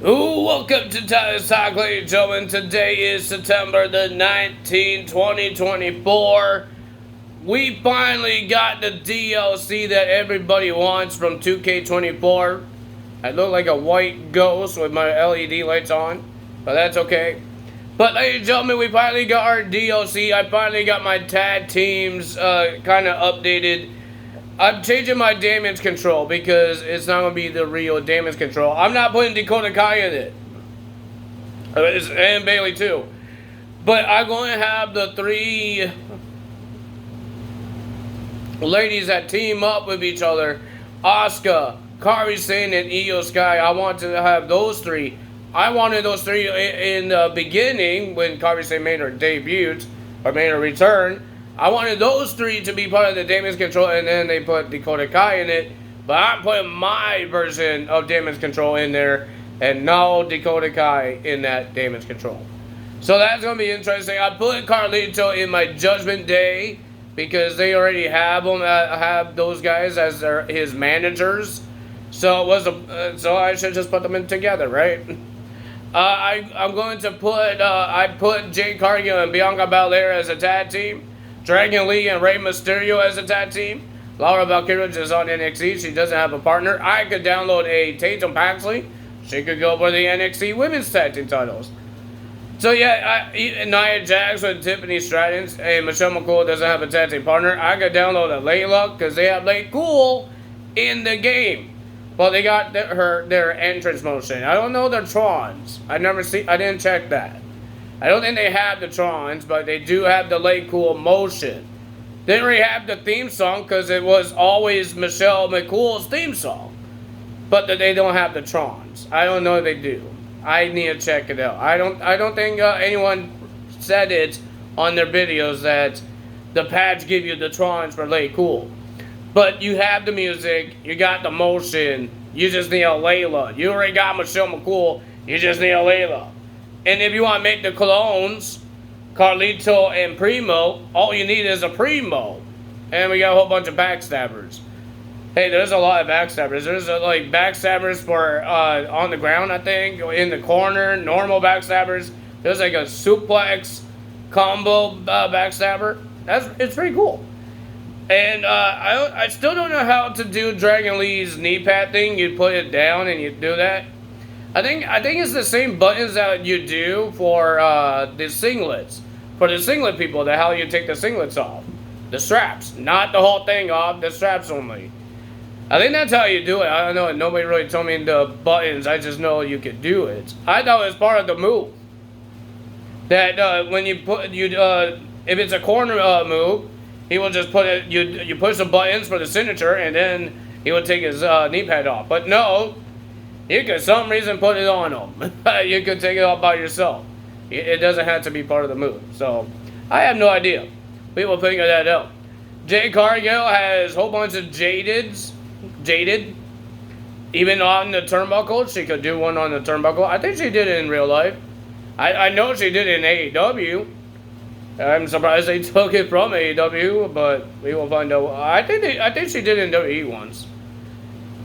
Ooh, welcome to Tyler's Talk, ladies and gentlemen. Today is September the 19th, 2024. We finally got the DLC that everybody wants from 2K24. I look like a white ghost with my LED lights on, but that's okay. But ladies and gentlemen, we finally got our DLC. I finally got my tag teams kind of updated. I'm changing my damage control because it's not going to be the real damage control. I'm not putting Dakota Kai in it. And Bailey too. But I'm going to have the three ladies that team up with each other. Asuka, Kairi Sane, and Io Sky. I want to have those three. I wanted those three in the beginning when Kairi Sane made her debut or made her return. I wanted those three to be part of the damage control, and then they put Dakota Kai in it. But I'm putting my version of damage control in there, and no Dakota Kai in that damage control. So that's going to be interesting. I put Carlito in my Judgment Day because they already have them, have those guys as his managers. So it was so I should just put them in together, right? I'm going to put I put Jade Cargill and Bianca Belair as a tag team. Dragon Lee and Rey Mysterio as a tag team. Laura Valkyria is on NXT. She doesn't have a partner. I could download a Tatum Paxley. She could go for the NXT Women's Tag Team titles. So yeah, Nia Jax with Tiffany Stratton and Michelle McCool doesn't have a tag team partner. I could download a Layla because they have Lay Cool in the game. Well, they got their entrance motion. I don't know their Trons. I didn't check that. I don't think they have the Trons, but they do have the Lay Cool motion. They didn't really have the theme song because it was always Michelle McCool's theme song. But they don't have the Trons. I don't know if they do. I need to check it out. I don't think anyone said it on their videos that the patch give you the Trons for Lay Cool. But you have the music, you got the motion, you just need a Layla. You already got Michelle McCool, you just need a Layla. And if you want to make the clones, Carlito and Primo, all you need is a Primo. And we got a whole bunch of backstabbers. Hey, there's a lot of backstabbers. There's like backstabbers for on the ground, I think, in the corner, normal backstabbers. There's like a suplex combo backstabber. It's pretty cool. And I still don't know how to do Dragon Lee's knee pad thing. You put it down and you do that. I think it's the same buttons that you do for the singlets. For the singlet people, how you take the singlets off. The straps. Not the whole thing off, the straps only. I think that's how you do it. I don't know. Nobody really told me the buttons. I just know you could do it. I thought it was part of the move. That when you put, if it's a corner move, he will just put it, you push the buttons for the signature, and then he will take his knee pad off. But no, you could, some reason, put it on him. You could take it off by yourself. It doesn't have to be part of the move. So, I have no idea. We will figure that out. Jade Cargill has a whole bunch of jaded. Even on the turnbuckle, she could do one on the turnbuckle. I think she did it in real life. I know she did it in AEW. I'm surprised they took it from AEW, but we will find out. I think she did it in WWE once.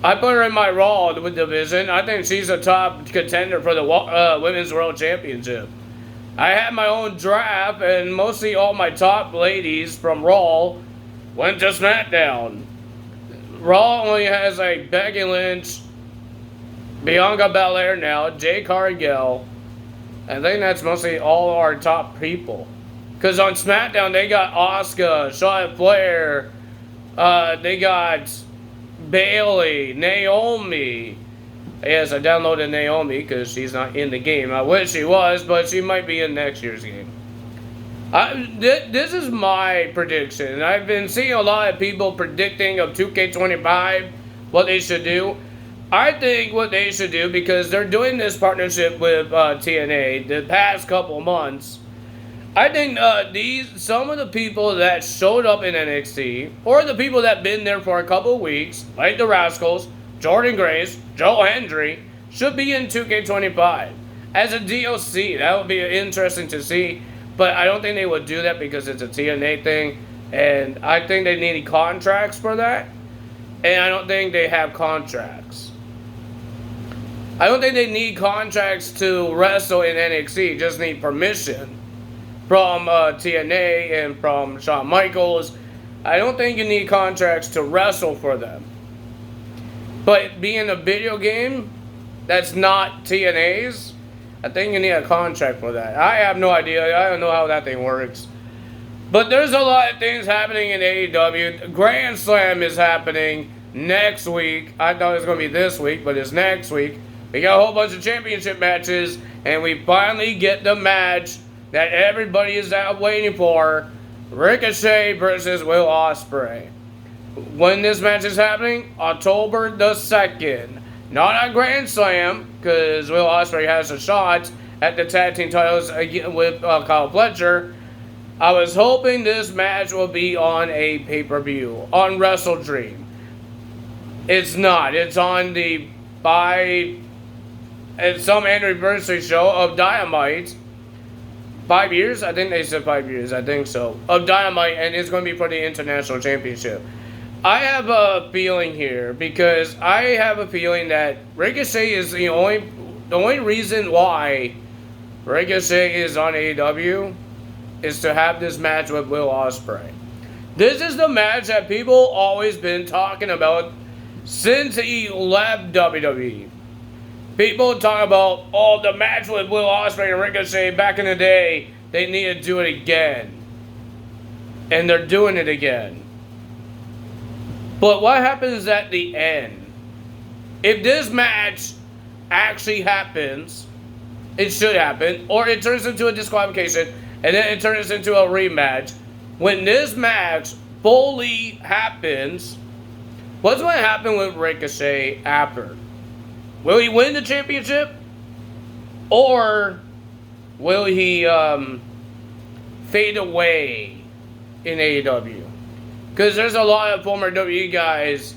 I put her in my Raw division. I think she's a top contender for the Women's World Championship. I had my own draft, and mostly all my top ladies from Raw went to SmackDown. Raw only has like Becky Lynch, Bianca Belair now, Jade Cargill. I think that's mostly all our top people. Because on SmackDown, they got Asuka, Charlotte Flair, they got Bailey, Naomi. Yes, I downloaded Naomi because she's not in the game. I wish she was, but she might be in next year's game. This is my prediction. I've been seeing a lot of people predicting of 2K25, what they should do. I think what they should do, because they're doing this partnership with TNA the past couple months, I think some of the people that showed up in NXT, or the people that been there for a couple of weeks, like the Rascals, Jordan Grace, Joe Hendry, should be in 2K25 as a DLC. That would be interesting to see, but I don't think they would do that because it's a TNA thing, and I think they need contracts for that, and I don't think they have contracts. I don't think they need contracts to wrestle in NXT. Just need permission from TNA and from Shawn Michaels. I don't think you need contracts to wrestle for them. But being a video game that's not TNA's, I think you need a contract for that. I have no idea. I don't know how that thing works. But there's a lot of things happening in AEW. Grand Slam is happening next week. I thought it was going to be this week, but it's next week. We got a whole bunch of championship matches, and we finally get the match that everybody is out waiting for. Ricochet versus Will Ospreay. When this match is happening, October the 2nd. Not at Grand Slam, because Will Ospreay has a shot at the tag team titles with Kyle Fletcher. I was hoping this match will be on a pay-per-view, on Wrestle Dream. It's not. It's on the it's some anniversary show of Dynamite. 5 years? I think they said 5 years. I think so. Of Dynamite, and it's going to be for the International Championship. I have a feeling here, because I have a feeling that Ricochet is the only reason why Ricochet is on AEW is to have this match with Will Ospreay. This is the match that people always been talking about since he left WWE. People talk about, the match with Will Ospreay and Ricochet back in the day, they need to do it again. And they're doing it again. But what happens at the end? If this match actually happens, it should happen, or it turns into a disqualification, and then it turns into a rematch. When this match fully happens, what's going to happen with Ricochet after? Will he win the championship? Or will he fade away in AEW? Because there's a lot of former WWE guys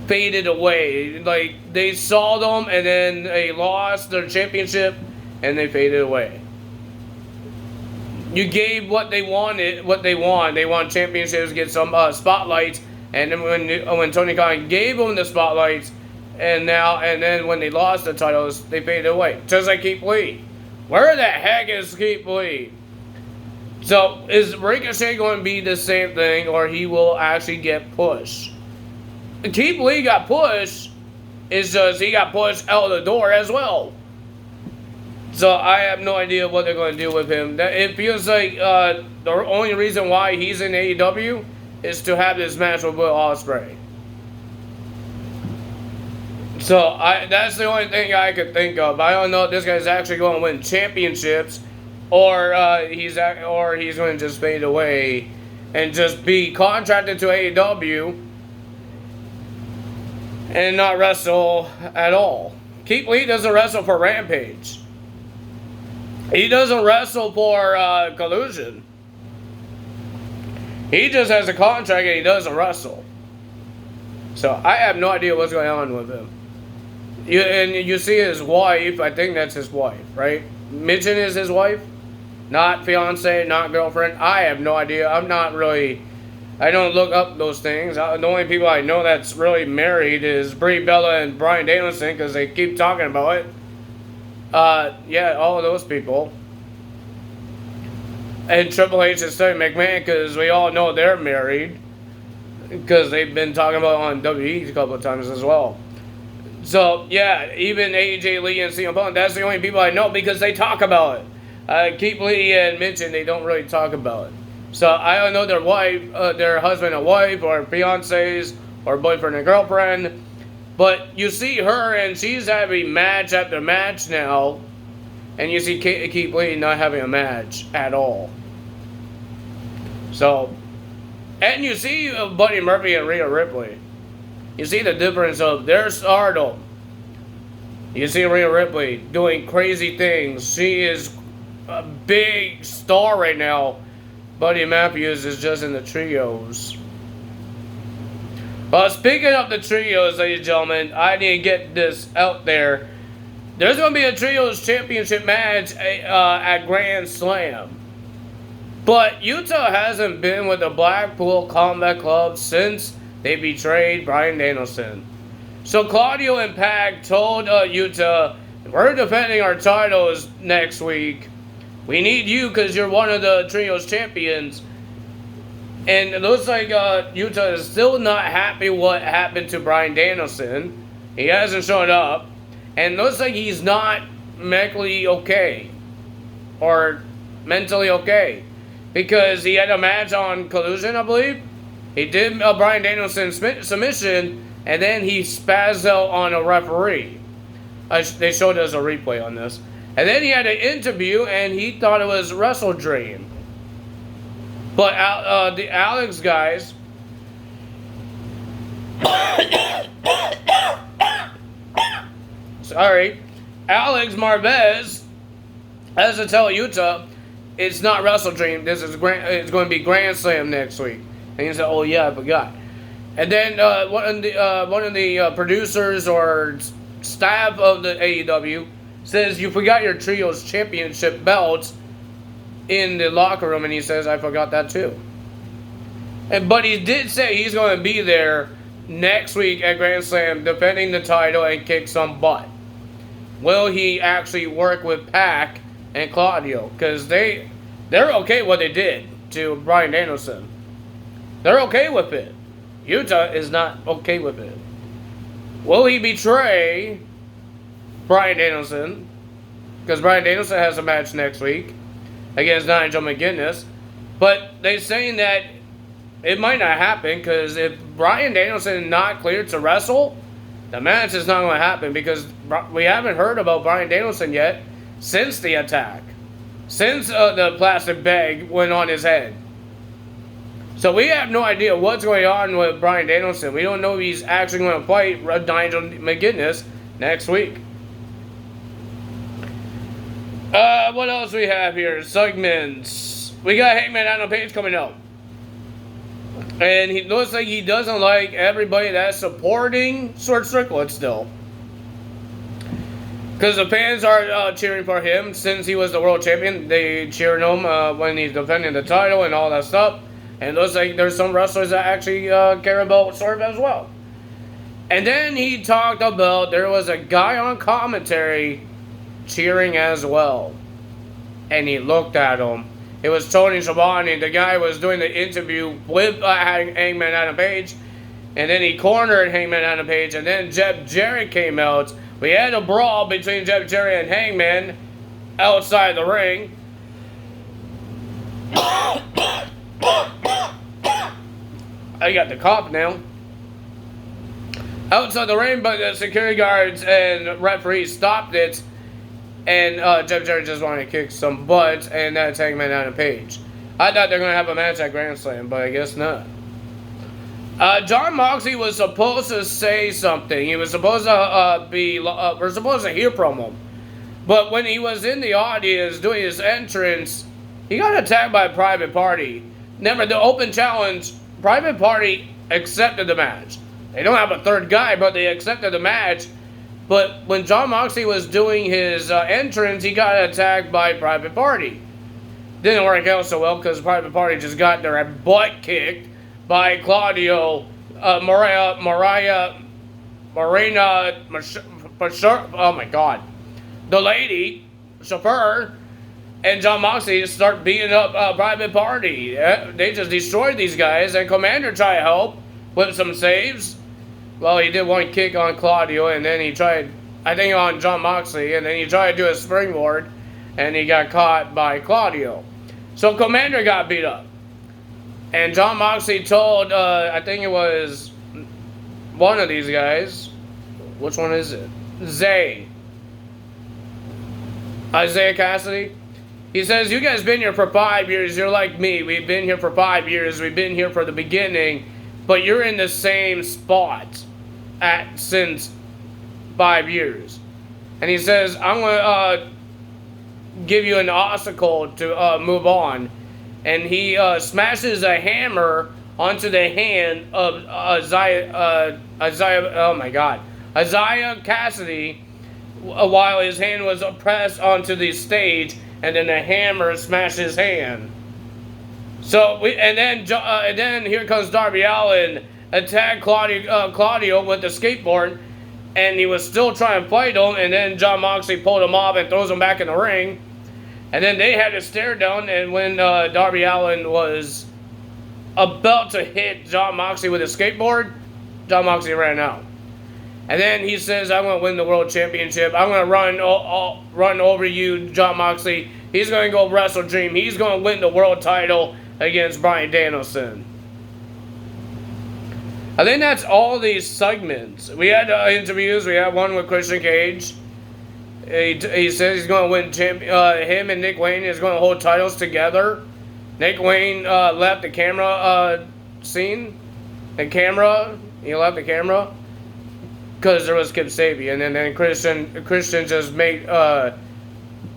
faded away. Like, they saw them and then they lost their championship and they faded away. You gave what they wanted, what they want. They want championships, get some spotlights. And then when Tony Khan gave them the spotlights, and then when they lost the titles, they faded away. Just like Keith Lee. Where the heck is Keith Lee? So, is Ricochet going to be the same thing, or he will actually get pushed? Keith Lee got pushed, it's just he got pushed out the door as well. So, I have no idea what they're going to do with him. It feels like the only reason why he's in AEW is to have this match with Will Ospreay. So, that's the only thing I could think of. I don't know if this guy's actually going to win championships, or he's going to just fade away and just be contracted to AEW and not wrestle at all. Keith Lee doesn't wrestle for Rampage. He doesn't wrestle for Collusion. He just has a contract and he doesn't wrestle. So, I have no idea what's going on with him. You see his wife, I think that's his wife, right? Mitchin is his wife? Not fiance, not girlfriend. I have no idea. I don't look up those things. The only people I know that's really married is Brie Bella and Bryan Danielson, because they keep talking about it. Yeah, all of those people. And Triple H and Stephanie McMahon, because we all know they're married, because they've been talking about it on WWE a couple of times as well. So, yeah, even AJ Lee and CM Punk, that's the only people I know because they talk about it. Keith Lee and Mitchin, they don't really talk about it. So, I don't know their wife, their husband and wife, or fiancés, or boyfriend and girlfriend. But you see her, and she's having match after match now. And you see Keith Lee not having a match at all. So, and you see Buddy Murphy and Rhea Ripley. You see the difference of their stardom. You see Rhea Ripley doing crazy things. She is a big star right now. Buddy Matthews is just in the trios. But speaking of the trios, ladies and gentlemen, I need to get this out there. There's going to be a trios championship match at Grand Slam. But Utah hasn't been with the Blackpool Combat Club since they betrayed Bryan Danielson. So Claudio and Pac told Yuta, we're defending our titles next week. We need you because you're one of the trios champions. And it looks like Yuta is still not happy what happened to Bryan Danielson. He hasn't shown up. And it looks like he's not mentally okay. Or mentally okay. Because he had a match on Collusion, I believe. He did Bryan Danielson's submission, and then he spazzed out on a referee. They showed us a replay on this. And then he had an interview, and he thought it was Wrestle Dream. But the Alex guys... Sorry. Alex Marvez has to tell Yuta, it's not Wrestle Dream. It's going to be Grand Slam next week. And he said, "Oh yeah, I forgot." And then one of the producers or staff of the AEW says, "You forgot your trios championship belts in the locker room," and he says, "I forgot that too." But he did say he's going to be there next week at Grand Slam defending the title and kick some butt. Will he actually work with Pac and Claudio? Because they're okay what they did to Bryan Danielson. They're okay with it. Yuta is not okay with it. Will he betray Bryan Danielson? Because Bryan Danielson has a match next week against Nigel McGuinness. But they're saying that it might not happen, because if Bryan Danielson is not cleared to wrestle, the match is not going to happen, because we haven't heard about Bryan Danielson yet since the attack. Since the plastic bag went on his head. So we have no idea what's going on with Bryan Danielson. We don't know if he's actually going to fight Nigel McGuinness next week. What else we have here? Segments. We got Hangman Adam Page coming out. And he looks like he doesn't like everybody that's supporting Swerve Strickland still. Because the fans are cheering for him since he was the world champion. They cheered him when he's defending the title and all that stuff. And it looks like there's some wrestlers that actually care about Swerve as well. And then he talked about there was a guy on commentary cheering as well. And he looked at him. It was Tony Schiavone. The guy was doing the interview with Hangman Adam Page. And then he cornered Hangman Adam Page. And then Jeff Jarrett came out. We had a brawl between Jeff Jarrett and Hangman outside the ring. I got the cough now. Outside the ring, but the security guards and referees stopped it. And Jeff Jarrett just wanted to kick some butt, and that's Hangman Adam Page. I thought they were going to have a match at Grand Slam, but I guess not. Jon Moxley was supposed to say something. He was supposed to we're supposed to hear from him. But when he was in the audience doing his entrance, he got attacked by a Private Party. Never, the open challenge, Private Party accepted the match. They don't have a third guy, but they accepted the match. But when Jon Moxley was doing his entrance, he got attacked by Private Party. Didn't work out so well because Private Party just got their butt kicked by Claudio, Marina, oh my God, the lady, chauffeur, and Jon Moxley start beating up Private Party. They just destroyed these guys, and Commander tried to help with some saves. Well, he did one kick on Claudio, and then he tried, I think, on Jon Moxley, and then he tried to do a springboard, and he got caught by Claudio. So Commander got beat up. And Jon Moxley told, I think it was one of these guys, which one is it? Isaiah Cassidy. He says, you guys been here for 5 years, you're like me, we've been here for 5 years, we've been here for the beginning, but you're in the same spot since 5 years. And he says, I'm going to give you an obstacle to move on. And he smashes a hammer onto the hand of Isaiah Cassidy while his hand was pressed onto the stage, and then the hammer smashed his hand. So and then here comes Darby Allin, attack Claudio with the skateboard, and he was still trying to fight him, and then Jon Moxley pulled him off and throws him back in the ring. And then they had a stare down, and when Darby Allin was about to hit Jon Moxley with a skateboard, Jon Moxley ran out. And then he says, I'm going to win the world championship. I'm going to run over you, Jon Moxley. He's going to go wrestle Dream. He's going to win the world title against Bryan Danielson. I think that's all these segments. We had interviews. We had one with Christian Cage. He says he's going to win him and Nick Wayne is going to hold titles together. Nick Wayne left the camera scene. He left the camera because there was Kip Sabian, and then Christian just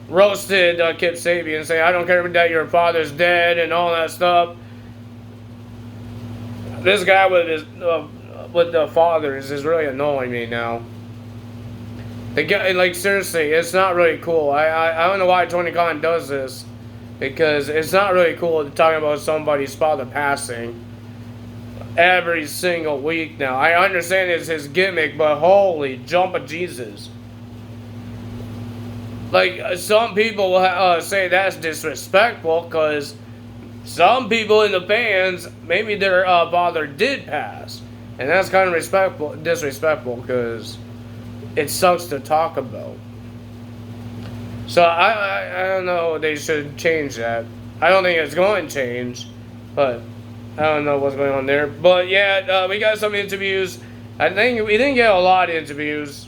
roasted Kip Sabian, saying, I don't care that your father's dead and all that stuff. This guy with the fathers is really annoying me now. The guy, like, seriously, it's not really cool. I don't know why Tony Khan does this, because it's not really cool to talk about somebody's father passing every single week now. I understand it's his gimmick, but holy jump of Jesus. Like, some people will say that's disrespectful, because some people in the fans, maybe their father did pass. And that's kind of disrespectful, because it sucks to talk about. So I don't know, they should change that. I don't think it's going to change, but I don't know what's going on there. But yeah, we got some interviews. I think we didn't get a lot of interviews.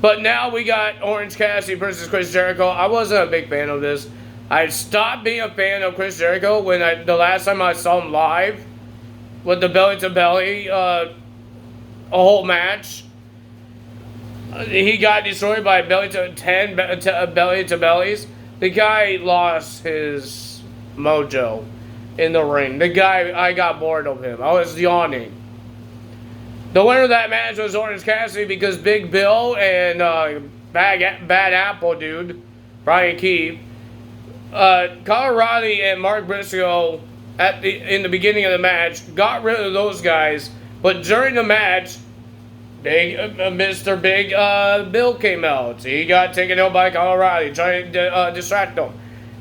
But now we got Orange Cassidy versus Chris Jericho. I wasn't a big fan of this. I stopped being a fan of Chris Jericho when the last time I saw him live with the belly to belly, a whole match. He got destroyed by belly to 10 belly to bellies. The guy lost his mojo in the ring. The guy, I got bored of him. I was yawning. The winner of that match was Orange Cassidy because Big Bill and Bad Apple dude, Brian Keefe, Colorado and Mark Briscoe in the beginning of the match got rid of those guys, but during the match, Mr. Big Bill came out. He got taken out by Colorado, trying to distract him.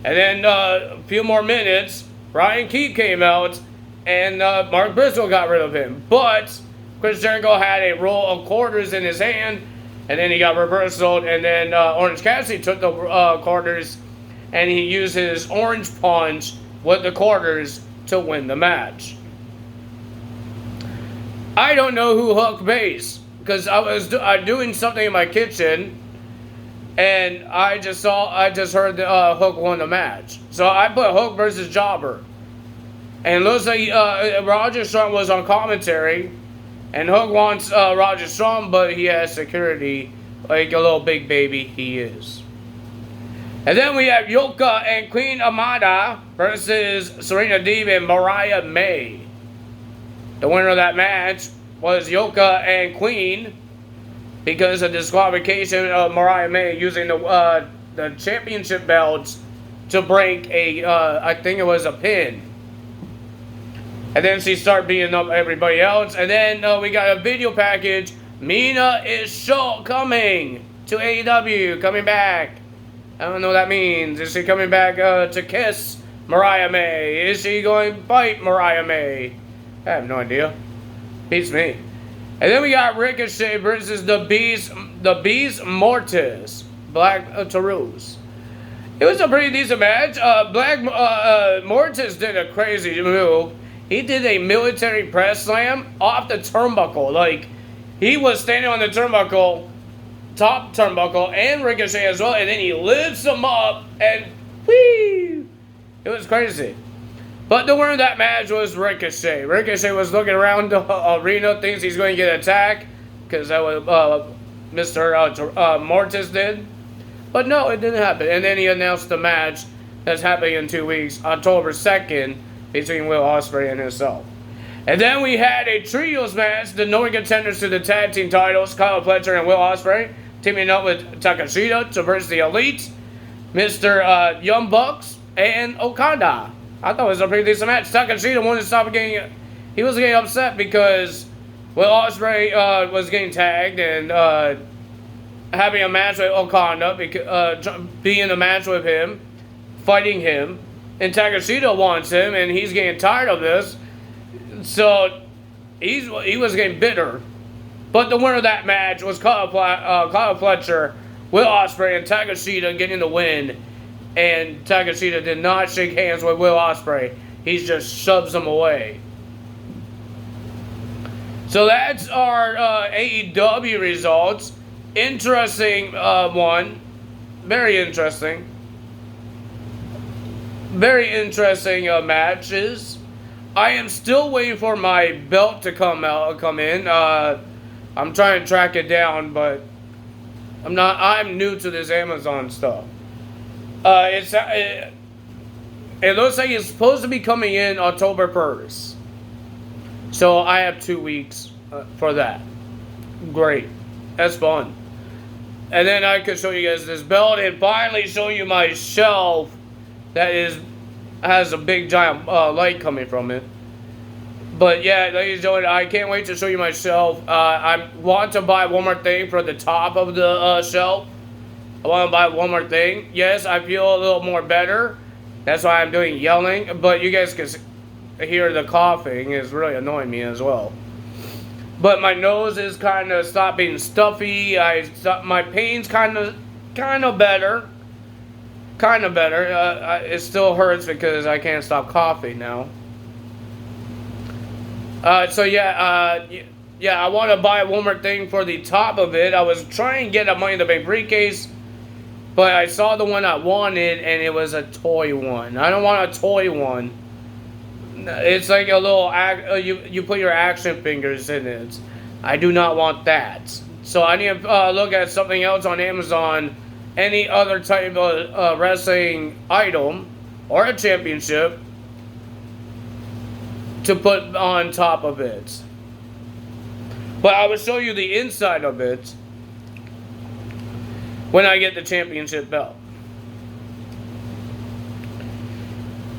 And then a few more minutes, Brian Keefe came out, and Mark Briscoe got rid of him. But Chris Jericho had a roll of quarters in his hand, and then he got reversed, and then Orange Cassidy took the quarters, and he used his orange punch with the quarters to win the match. I don't know who hooked base, because I was doing something in my kitchen, and I just heard the Hook won the match. So I put Hook versus Jobber, and it looks like Roger Strong was on commentary, and Hook wants Roger Strong, but he has security like a little big baby he is. And then we have Yoka and Queen Amada versus Serena Deeb and Mariah May. The winner of that match was Yoka and Queen because of disqualification of Mariah May using the championship belts to break I think it was a pin. And then she started beating up everybody else. And then we got a video package. Mina is coming to AEW, coming back. I don't know what that means. Is she coming back to kiss Mariah May? Is she going to bite Mariah May? I have no idea. Beats me. And then we got Ricochet versus the Beast Mortis, Black Taurus. It was a pretty decent match. Mortis did a crazy move. He did a military press slam off the turnbuckle. Like, he was standing on the turnbuckle, top turnbuckle, and Ricochet as well, and then he lifts him up, and whee! It was crazy. But the winner of that match was Ricochet. Ricochet was looking around the arena, thinks he's going to get attacked, because that was Mr. Mortis did. But no, it didn't happen. And then he announced the match that's happening in 2 weeks, October 2nd, between Will Ospreay and himself. And then we had a trios match, the known contenders to the tag team titles, Kyle Fletcher and Will Ospreay, teaming up with Takashita to versus the Elite, Mr. Young Bucks, and Okada. I thought it was a pretty decent match. Takashita wanted to stop getting... He was getting upset because Will Ospreay was getting tagged and having a match with Okada, being in a match with him, fighting him, and Takeshita wants him, and he's getting tired of this, so he was getting bitter. But the winner of that match was Kyle Fletcher, Will Ospreay, and Takeshita getting the win, and Takeshita did not shake hands with Will Ospreay. He just shoves him away. So that's our AEW results. Interesting one. Very interesting. Very interesting matches. I am still waiting for my belt to come in. I'm trying to track it down, but I'm new to this Amazon stuff. It looks like it's supposed to be coming in October 1st. So I have 2 weeks for that. Great. That's fun. And then I could show you guys this belt and finally show you my shelf that has a big giant light coming from it. But yeah, ladies and gentlemen, I can't wait to show you my shelf. I want to buy one more thing for the top of the shelf. I want to buy one more thing. Yes, I feel a little more better. That's why I'm doing yelling. But you guys can hear the coughing is really annoying me as well. But my nose is kind of stopped being stuffy. My pain's kind of better. Kind of better. It still hurts because I can't stop coughing now. So yeah, I want to buy one more thing for the top of it. I was trying to get a Money in the Bank briefcase, but I saw the one I wanted, and it was a toy one. I don't want a toy one. It's like a little, you put your action fingers in it. I do not want that. So I need to look at something else on Amazon. Any other type of wrestling item or a championship to put on top of it. But I will show you the inside of it when I get the championship belt.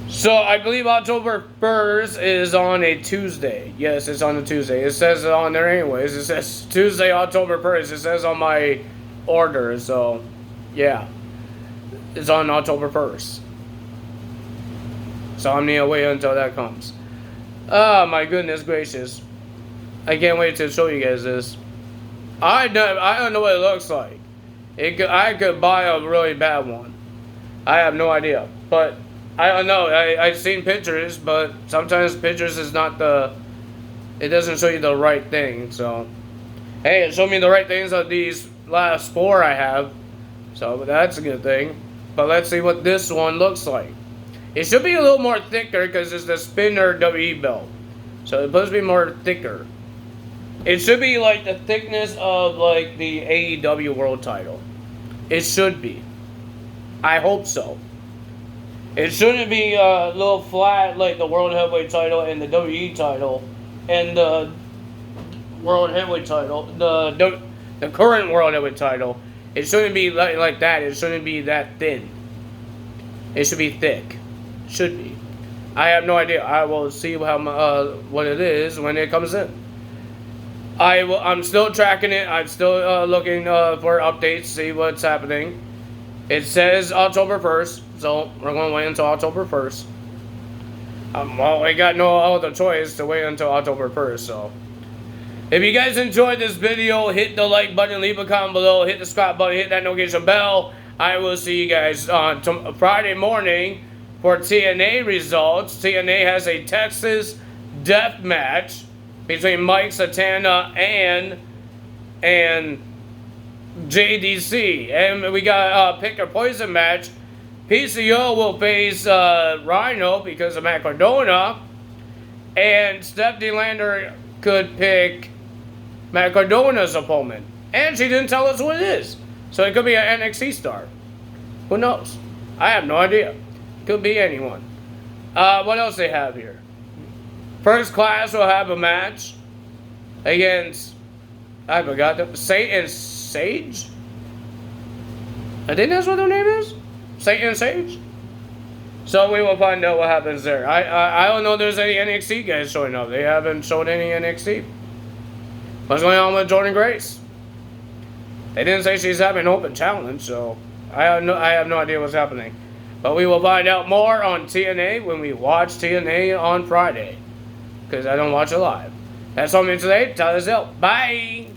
So I believe October 1st is on a Tuesday. Yes, it's on a Tuesday. It says it on there anyways. It says Tuesday, October 1st. It says on my order. So, yeah. It's on October 1st. So I'm going to wait until that comes. Oh, my goodness gracious. I can't wait to show you guys this. I don't know what it looks like. I could buy a really bad one. I have no idea. But I don't know. I've seen pictures, but sometimes pictures is not it doesn't show you the right thing. So, hey, it showed me the right things of these last 4 I have. So that's a good thing. But let's see what this one looks like. It should be a little more thicker because it's the spinner WE belt. So it's supposed to be more thicker. It should be like the thickness of like the AEW world title. It should be. I hope so. It shouldn't be a little flat like the World Heavyweight title and the WWE title and the World Heavyweight title, the current World Heavyweight title. It shouldn't be like that. It shouldn't be that thin. It should be thick. Should be. I have no idea. I will see what it is when it comes in. I'm still tracking it. I'm still looking for updates, see what's happening. It says October 1st, so we're going to wait until October 1st. Well, I got no other choice to wait until October 1st, so. If you guys enjoyed this video, hit the like button, leave a comment below, hit the subscribe button, hit that notification bell. I will see you guys on Friday morning for TNA results. TNA has a Texas death match between Mike Satana and JDC. And we got a pick or poison match. PCO will face Rhino because of Matt Cardona. And Stephanie Lander could pick Matt Cardona's opponent. And she didn't tell us who it is. So it could be an NXT star. Who knows? I have no idea. Could be anyone. What else they have here? First Class will have a match against, I forgot, Satan Sage? I think that's what their name is? Satan Sage? So we will find out what happens there. I don't know if there's any NXT guys showing up. They haven't showed any NXT. What's going on with Jordan Grace? They didn't say she's having an open challenge, so I have no idea what's happening. But we will find out more on TNA when we watch TNA on Friday, because I don't watch it live. That's all me today. Tell us out. Bye.